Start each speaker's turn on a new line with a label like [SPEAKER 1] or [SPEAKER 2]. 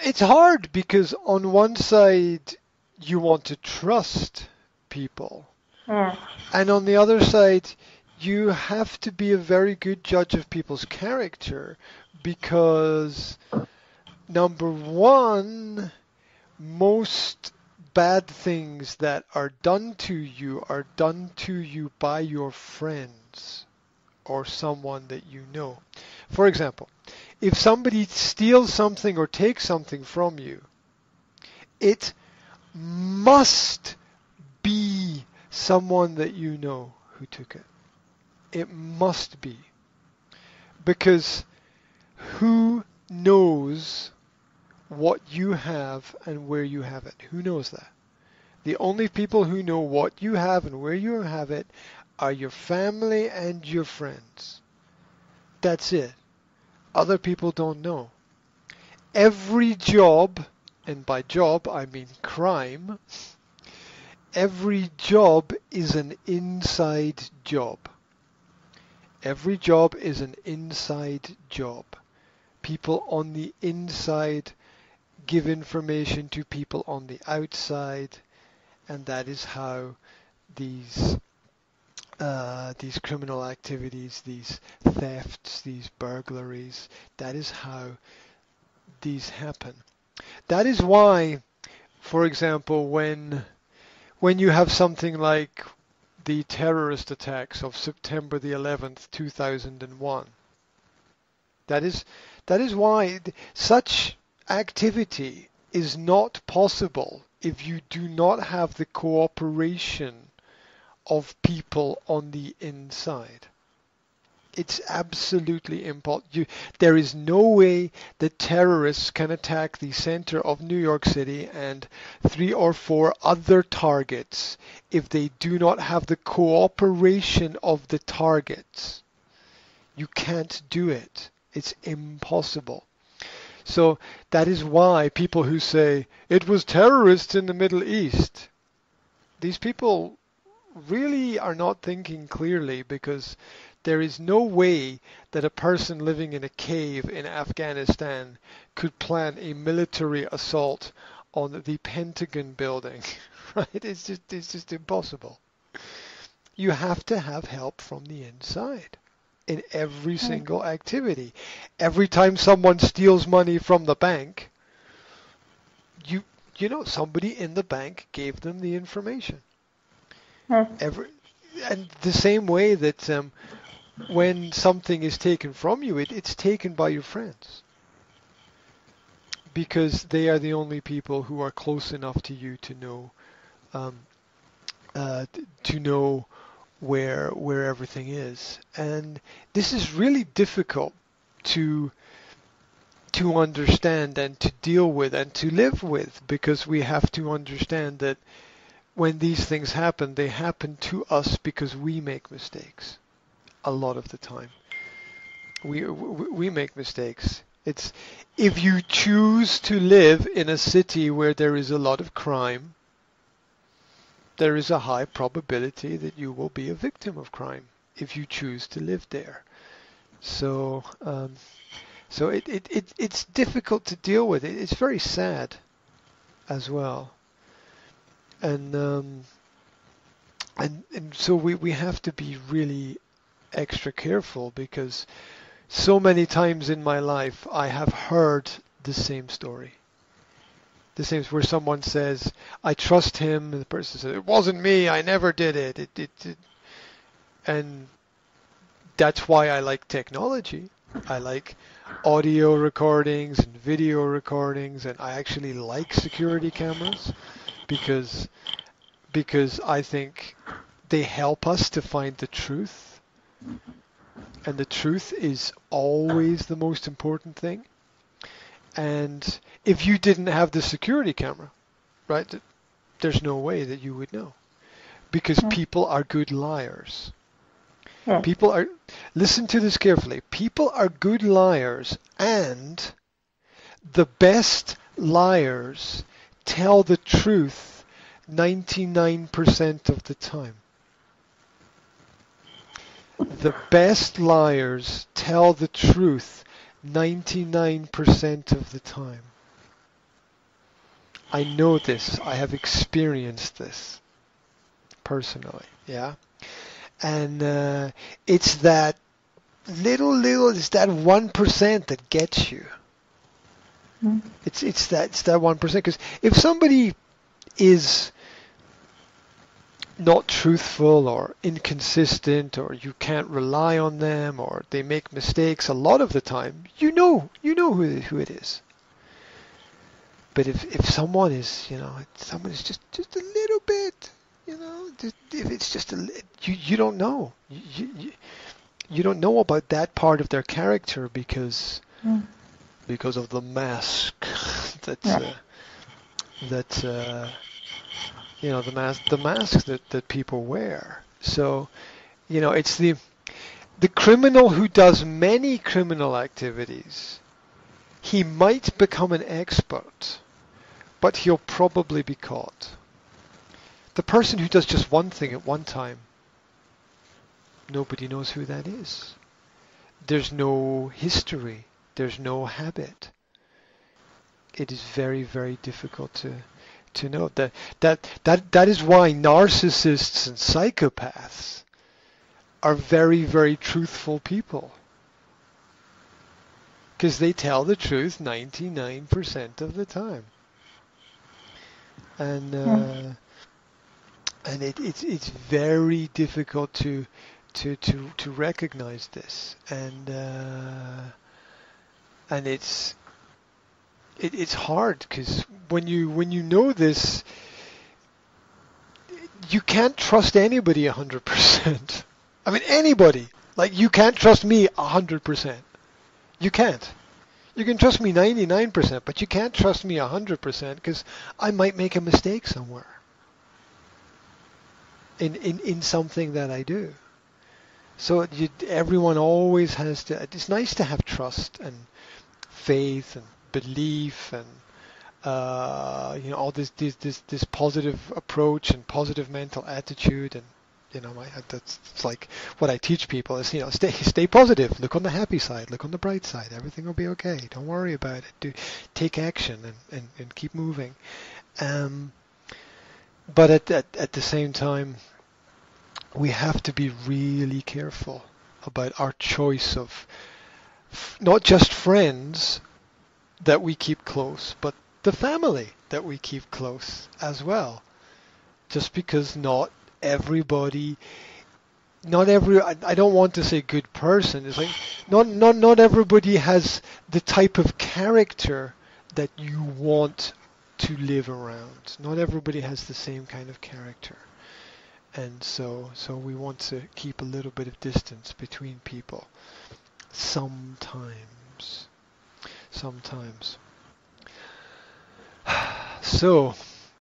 [SPEAKER 1] it's hard because on one side you want to trust people,
[SPEAKER 2] Mm.
[SPEAKER 1] and on the other side you have to be a very good judge of people's character because number one, most bad things that are done to you by your friends or someone that you know. For example, if somebody steals something or takes something from you, it must be someone that you know who took it. It must be. Because who knows what you have and where you have it? Who knows that? The only people who know what you have and where you have it are your family and your friends. That's it. Other people don't know. Every job, and by job I mean crime, every job is an inside job. Every job is an inside job. People on the inside give information to people on the outside, and that is how these criminal activities, these thefts, these burglaries, that is how these happen. That is why, for example, when you have something like the terrorist attacks of September the 11th, 2001, that is why such activity is not possible if you do not have the cooperation of people on the inside. It's absolutely impossible. There is no way that terrorists can attack the center of New York City and 3 or 4 other targets if they do not have the cooperation of the targets. You can't do it. It's impossible. So that is why people who say it was terrorists in the Middle East, these people really are not thinking clearly, because there is no way that a person living in a cave in Afghanistan could plan a military assault on the Pentagon building, right? It's just impossible. You have to have help from the inside in every
[SPEAKER 2] Mm.
[SPEAKER 1] single activity. Every time someone steals money from the bank, you know somebody in the bank gave them the information.
[SPEAKER 2] Mm.
[SPEAKER 1] And the same way that when something is taken from you, it's taken by your friends, because they are the only people who are close enough to you to know um, to know where everything is. And this is really difficult to understand and to deal with and to live with, because we have to understand that when these things happen, they happen to us because we make mistakes a lot of the time. We make mistakes. It's if you choose to live in a city where there is a lot of crime, there is a high probability that you will be a victim of crime if you choose to live there. So it's difficult to deal with. It's very sad as well, and so we have to be really extra careful, because so many times in my life I have heard the same story. The same, where someone says, I trust him, and the person says, it wasn't me, I never did it. And that's why I like technology. I like audio recordings and video recordings, and I actually like security cameras because I think they help us to find the truth. And the truth is always the most important thing. And if you didn't have the security camera, right, there's no way that you would know. Because
[SPEAKER 2] Mm.
[SPEAKER 1] people are good liars.
[SPEAKER 2] Mm.
[SPEAKER 1] Listen to this carefully. People are good liars, and the best liars tell the truth 99% of the time. The best liars tell the truth 99% of the time. I know this. I have experienced this personally. Yeah. And it's that it's that 1% that gets you.
[SPEAKER 2] Mm.
[SPEAKER 1] It's that 1%. Because if somebody is not truthful or inconsistent, or you can't rely on them, or they make mistakes, a lot of the time, you know who it is. But if someone is, someone is just a little bit, if it's just you don't know. You don't know about that part of their character because
[SPEAKER 2] Mm.
[SPEAKER 1] of the mask that
[SPEAKER 2] Yeah.
[SPEAKER 1] that the masks that people wear. So it's the criminal who does many criminal activities. He might become an expert, but he'll probably be caught. The person who does just one thing at one time, nobody knows who that is. There's no history. There's no habit. It is very, very difficult to know. That is why narcissists and psychopaths are very, very truthful people. Because they tell the truth 99% of the time. And
[SPEAKER 2] Mm.
[SPEAKER 1] it's very difficult to recognize this. And it's hard because when you know this, you can't trust anybody 100%. I mean, anybody. Like, you can't trust me 100%. You can't. You can trust me 99%, but you can't trust me 100% because I might make a mistake somewhere in something that I do. So everyone always has to. It's nice to have trust and faith and belief and all this positive approach and positive mental attitude. And that's it's like what I teach people is stay positive, look on the happy side, look on the bright side, everything will be okay, don't worry about it, take action and keep moving. But at the same time, we have to be really careful about our choice of not just friends that we keep close, but the family that we keep close as well. Just because everybody, I don't want to say good person. It's like not everybody has the type of character that you want to live around. Not everybody has the same kind of character. And so we want to keep a little bit of distance between people. Sometimes. So